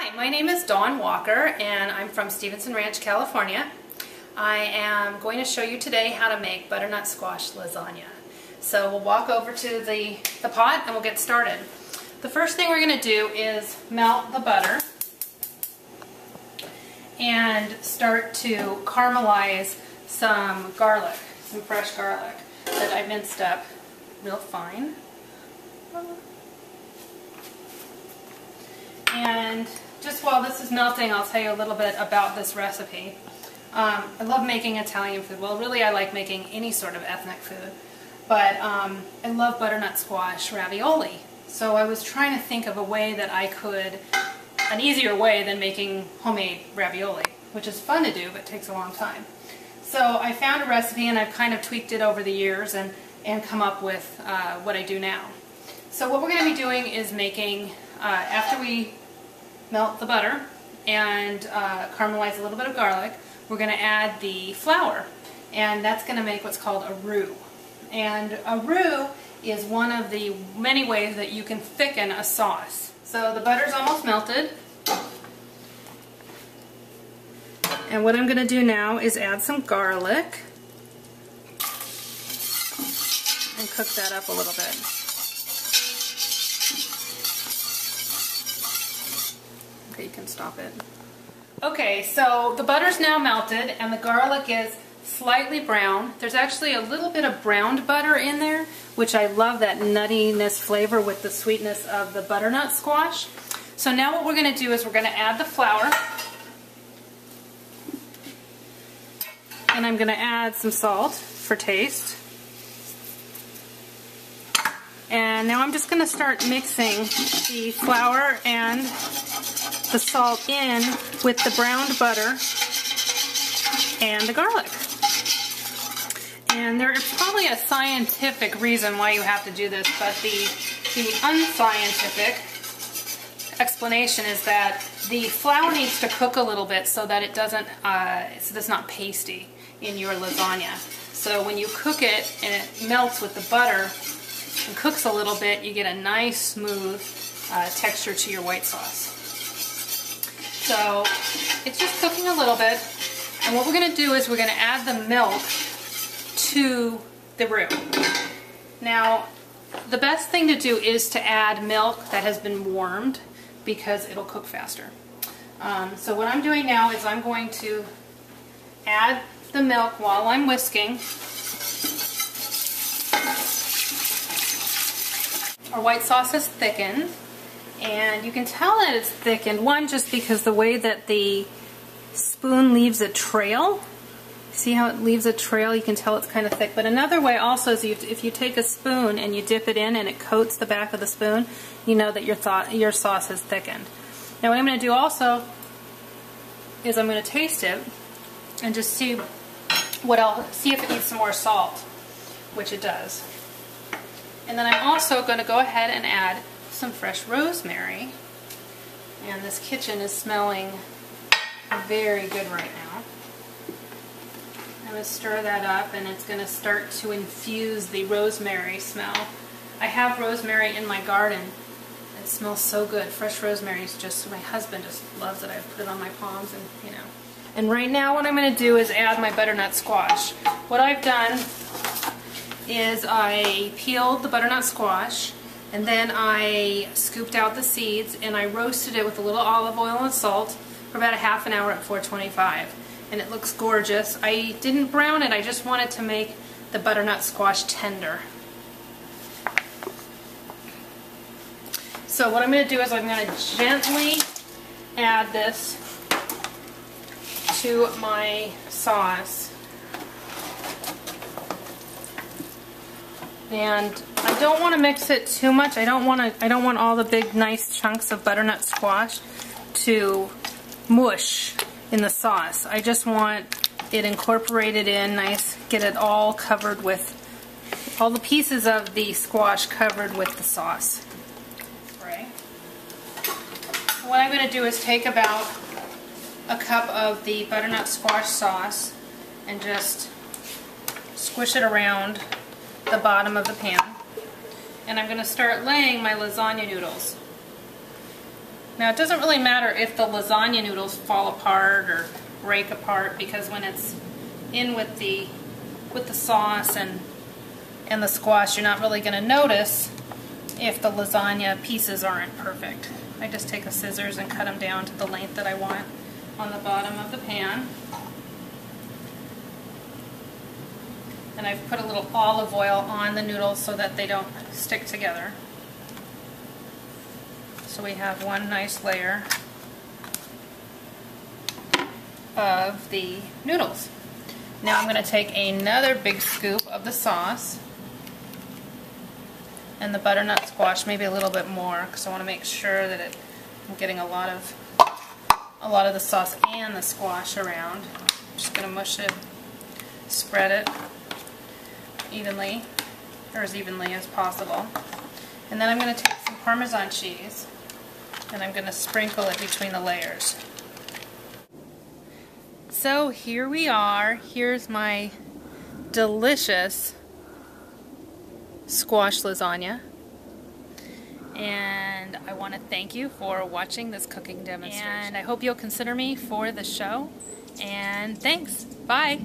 Hi, my name is Dawn Walker and I'm from Stevenson Ranch, California. I am going to show you today how to make butternut squash lasagna. So we'll walk over to the pot and we'll get started. The first thing we're going to do is melt the butter and start to caramelize some garlic, some fresh garlic that I minced up real fine. And just while this is melting, I'll tell you a little bit about this recipe. I love making Italian food. Well, really I like making any sort of ethnic food. But I love butternut squash ravioli. So I was trying to think of a way that I could, an easier way than making homemade ravioli, which is fun to do but takes a long time. So I found a recipe and I've kind of tweaked it over the years and come up with what I do now. So what we're going to be doing is making, after we melt the butter and caramelize a little bit of garlic, we're going to add the flour, and that's going to make what's called a roux. And a roux is one of the many ways that you can thicken a sauce. So the butter's almost melted, and what I'm going to do now is add some garlic and cook that up a little bit. Okay, you can stop it. Okay, so the butter's now melted and the garlic is slightly brown. There's actually a little bit of browned butter in there, which I love, that nuttiness flavor with the sweetness of the butternut squash. So now what we're going to do is we're going to add the flour. And I'm going to add some salt for taste. And now I'm just going to start mixing the flour and the salt in with the browned butter and the garlic. And there's probably a scientific reason why you have to do this, but the unscientific explanation is that the flour needs to cook a little bit so that it doesn't, so it's not pasty in your lasagna. So when you cook it and it melts with the butter and cooks a little bit, you get a nice smooth texture to your white sauce. So it's just cooking a little bit, and what we're going to do is we're going to add the milk to the roux. Now, the best thing to do is to add milk that has been warmed because it'll cook faster. So what I'm doing now is I'm going to add the milk while I'm whisking. Our white sauce is thickened, and you can tell that it's thickened, one, just because the way that the spoon leaves a trail. See how it leaves a trail? You can tell it's kind of thick. But another way also is if you take a spoon and you dip it in and it coats the back of the spoon, you know that your sauce is thickened. Now what I'm going to do also is I'm going to taste it and just see see if it needs some more salt, which it does. And then I'm also going to go ahead and add some fresh rosemary. And this kitchen is smelling very good right now. I'm going to stir that up, and it's going to start to infuse the rosemary smell. I have rosemary in my garden. It smells so good. Fresh rosemary is just, my husband just loves it. I put it on my palms, and you know. And right now what I'm going to do is add my butternut squash. What I've done is I peeled the butternut squash, and then I scooped out the seeds and I roasted it with a little olive oil and salt for about a half an hour at 425. And it looks gorgeous. I didn't brown it, I just wanted to make the butternut squash tender. So what I'm going to do is I'm going to gently add this to my sauce. And I don't want to mix it too much. I don't want all the big nice chunks of butternut squash to mush in the sauce. I just want it incorporated in nice, get it all covered with, all the pieces of the squash covered with the sauce. Right. What I'm going to do is take about a cup of the butternut squash sauce and just squish it around the bottom of the pan. And I'm going to start laying my lasagna noodles. Now it doesn't really matter if the lasagna noodles fall apart or break apart, because when it's in with the sauce and the squash, you're not really going to notice if the lasagna pieces aren't perfect. I just take the scissors and cut them down to the length that I want on the bottom of the pan. And I've put a little olive oil on the noodles so that they don't stick together. So we have one nice layer of the noodles. Now I'm going to take another big scoop of the sauce and the butternut squash, maybe a little bit more, because I want to make sure that I'm getting a lot of the sauce and the squash around. I'm just going to mush it, spread it evenly, or as evenly as possible. And then I'm going to take some Parmesan cheese and I'm going to sprinkle it between the layers. So here we are. Here's my delicious squash lasagna. And I want to thank you for watching this cooking demonstration. And I hope you'll consider me for the show. And thanks. Bye.